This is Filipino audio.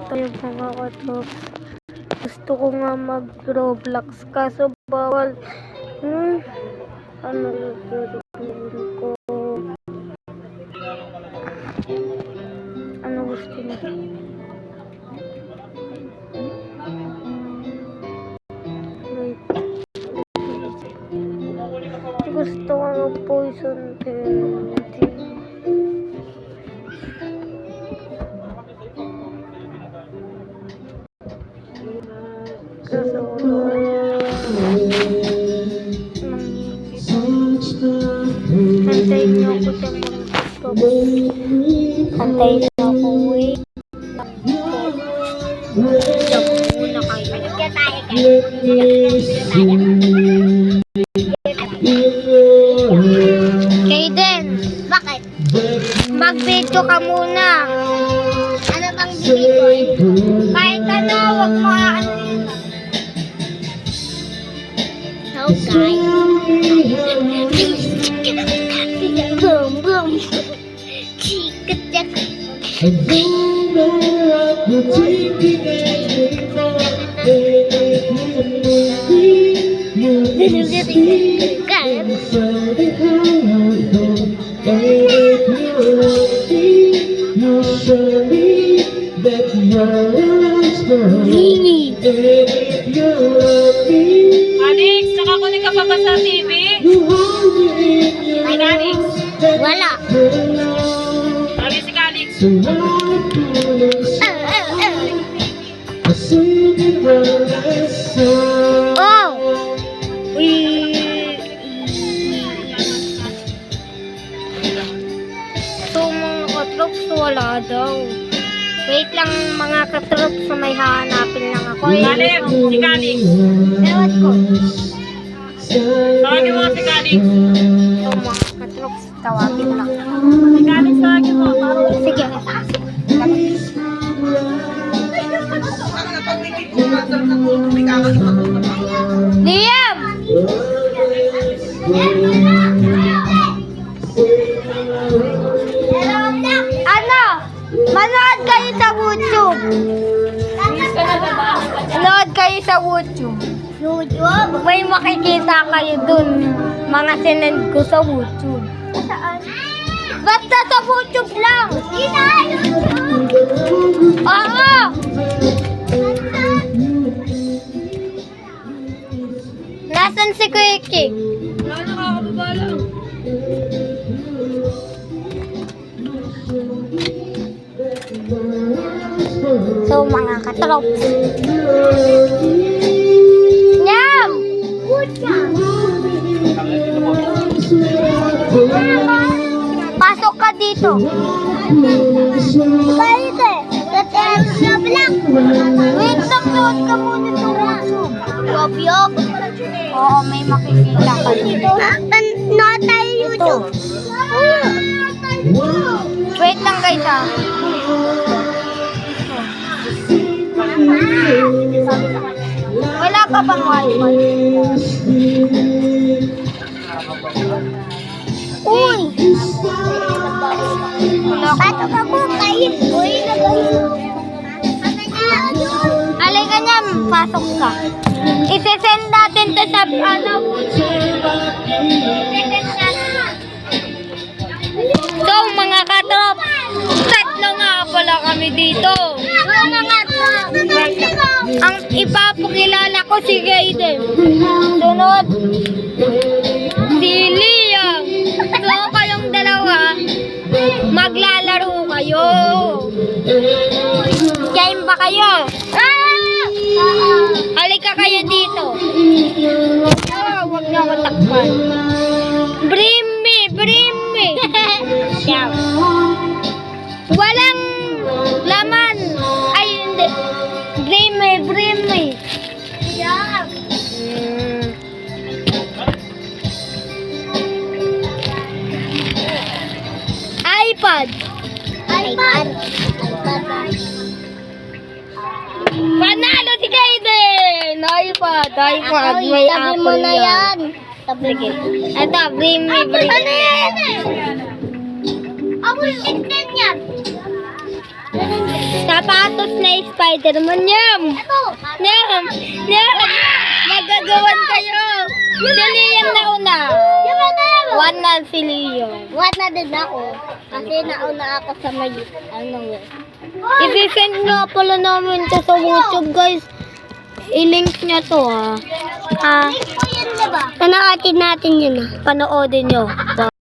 tayo mga katrops. Gusto ko nga mag-Roblox kaso bawal. Ano gagawin ko? Ano gusto niyo? Wait. Gusto ko mag-poison penalty. Kaso antayin niyo ako sa mga gusto. Antayin niyo ako, wait. Diyan muna kayo. Kaden, bakit? Mag-video ka muna. Ano bang video? Kahit ano, wag mo ano yun. Oh, guys. Boom, boom. Chikat-jak. Alex, nakakunik ka pa ba sa TV? Ay, Alex. Wala. Sabi si Alex. Oh! So mga katrops, wala daw. Wait lang mga katrops, sa may hahanapin lang ako. Alex, si Alex. Ewan ko. Tawagin mo si Alex. So mga katrops, tawagin lang. Si Alex, tawagin mo. Sige. Liam! Ano? Manood kayo sa YouTube. Manood kayo sa YouTube. YouTube? May makikita kayo dun. Mga sinend ko sa YouTube. Saan? Basta sa YouTube lang. YouTube. Oo. Nasaan si Quickie? Wala, nakakababa lang. So mga katrops. Nyam! Pasok ka dito. Bakit eh? Wait lang, load ka muna sa YouTube. Yob. Oo, may makikita ka dito. No tayo YouTube. Wait lang guys ha. Wala pa bang wifi? Uy! Patok ako kayo. Uy, alay ka niya, pasok ka. Isesend natin to sa So mga katrop, tatlo nga pala kami dito. Ang ipapakilala ko si Gaiden. Sunod, si Liam. So kayong dalawa, maglalaro kayo. Game ba kayo? Halika kayo dito. Huwag na ako takpan. Bring me. Walang laman. Ay, hindi. Bring me. iPad. Panalo si Kaiden! iPad. May Apple mo na yan. Sige. Ito, bring me. Ano yan? Ako yung 16 yan. Sapatos na kay Spider-Man. Nyam! Nyam! Nyam! Magagawan kayo! Si Liam na una. One na si Liam. One na din ako. Kasi nauna ako sa may, I-send nga pala namin to sa YouTube, guys. I-link niya to, ha. Link ko yan, diba? Panoorin natin yun, ha. Panoodin nyo.